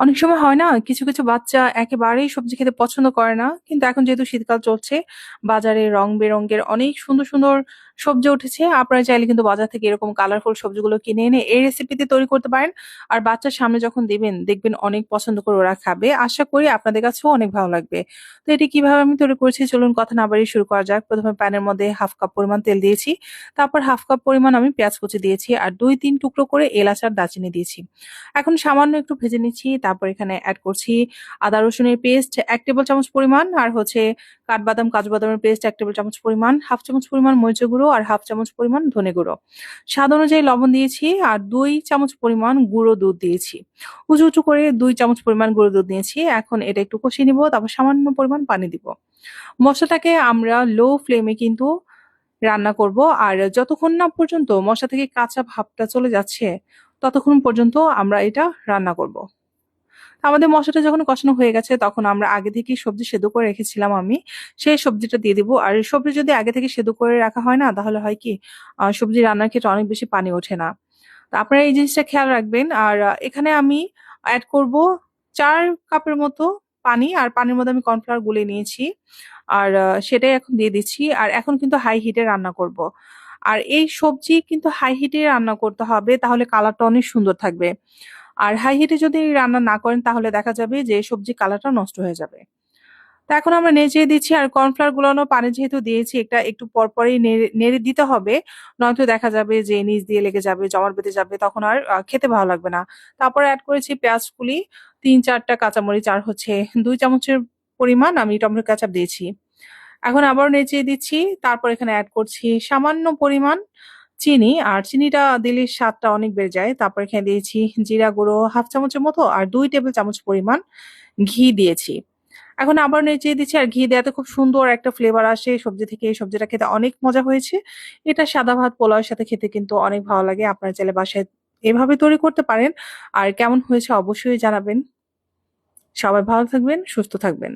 অনেক সময় হয় না কিছু, কিছু বাচ্চা একেবারেই সবজি খেতে পছন্দ করে না। কিন্তু এখন যেহেতু শীতকাল চলছে, বাজারে রং-বেরঙের অনেক সুন্দর, সুন্দর সবজি উঠেছে। আপনারা চাইলে কিন্তু বাজার থেকে এরকম কালারফুল সবজিগুলো কিনে এনে এই রেসিপিতে তৈরি করতে পারেন। আর বাচ্চার সামনে যখন দিবেন, দেখবেন অনেক পছন্দ করে ওরা খাবে। আশা করি আপনাদের কাছেও অনেক ভালো লাগবে। তো এটি কিভাবে আমি তৈরি করেছি চলুন কথা না বাড়িয়ে শুরু করা যাক। ১ম এ প্যানের মধ্যে ১/২ কাপ পরিমাণ তেল দিয়েছি। তারপর ১/২ কাপ পরিমাণ আমি পেঁয়াজ কুচি দিয়েছি আর ২-৩ টুকরো করে এলাচ আর দারচিনি দিয়েছি। এখন সামান্য একটু ভেজে নিচ্ছি। তারপর এখানে এড করছি আদা রসুনের পেস্ট ১ টেবিল চামচ পরিমাণ আর হচ্ছে কাঠবাদাম, কাজু বাদামের পেস্ট ১ টেবিল চামচ পরিমাণ, ১/২ চামচ পরিমাণ মরিচের গুঁড়ো আর ১/২ চামচ পরিমাণ ধনে গুঁড়ো। স্বাদ অনুযায়ী লবণ দিয়েছি আর ২ চামচ পরিমাণ গুঁড়ো দুধ দিয়েছি। উঁচু, উঁচু করে ২ চামচ পরিমাণ গুঁড়ো দুধ নিয়েছি। এখন এটা একটু কষিয়ে নিব, তারপর সামান্য পরিমাণ পানি দিব। মসলাটাকে আমরা লো ফ্লেমে কিন্তু রান্না করব। আর যতক্ষণ না পর্যন্ত মসলা থেকে কাঁচা ভাবটা চলে যাচ্ছে, ততক্ষণ পর্যন্ত আমরা এটা রান্না করব। আমাদের মসলাটা যখন কষানো হয়ে গেছে তখন আমরা আগে থেকেই সবজি সেদ্ধ করে রেখেছিলাম আমি। সেই সবজিটা দিয়ে দিব। আর সবজি যদি আগে থেকে সেদ্ধ করে রাখা হয় না তাহলে হয় কি সবজি রান্নার ক্ষেত্রে অনেক বেশি পানি ওঠে না। তো আপনারা এই জিনিসটা খেয়াল রাখবেন। আর এখানে আমি এড করব ৪ কাপের মতো পানি। আর পানির মধ্যে আমি কর্নফ্লাওয়ার গুলিয়ে নিয়েছি। আর সেটাই এখন দিয়ে দিচ্ছি। আর এখন কিন্তু হাই হিটে রান্না করব। আর এই সবজি কিন্তু হাই হিটে রান্না করতে হবে, তাহলে কালারটা অনেক সুন্দর থাকবে। আর হাই হিটে যদি রান্না না করেন তাহলে দেখা যাবে যে সবজির কালারটা নষ্ট হয়ে যাবে। তো এখন আমরা নেড়ে দিচ্ছি। আর কর্নফ্লাওয়ার গুলানো পানি যেহেতু দিয়েছি এটা একটু পরপরই নেড়ে নেড়ে দিতে হবে। নয়তো দেখা যাবে যে নিচ দিয়ে লেগে যাবে, জমাট বেঁধে যাবে, তখন আর খেতে ভালো লাগবে না। তারপরে এড করেছি পেঁয়াজ কুলি, ৩-৪ টা কাঁচামরিচ আর হচ্ছে ২ চামচের পরিমাণ আমি টমেটো কেচাপ দিয়েছি। এখন আবারও নেড়ে দিচ্ছি। তারপর এখানে এড করছি সামান্য পরিমাণ চিনি। আর চিনিটা দিলে স্বাদটা অনেক বেড়ে যায়। তারপর এখানে দিয়েছি জিরা গুঁড়ো ১/২ চামচের মতো আর ২ টেবিল চামচ পরিমাণ ঘি দিয়েছি। এখন আবার নেড়ে দিচ্ছি। আর ঘি দেওয়াতে খুব সুন্দর একটা ফ্লেভার আসে সবজি থেকে। এই সবজিটা খেতে অনেক মজা হয়েছে। এটা সাদা ভাত, পোলাওয়ের সাথে খেতে কিন্তু অনেক ভালো লাগে। আপনারা চাইলে বাসায় এভাবে তৈরি করতে পারেন। আর কেমন হয়েছে অবশ্যই জানাবেন। সবাই ভালো থাকবেন, সুস্থ থাকবেন।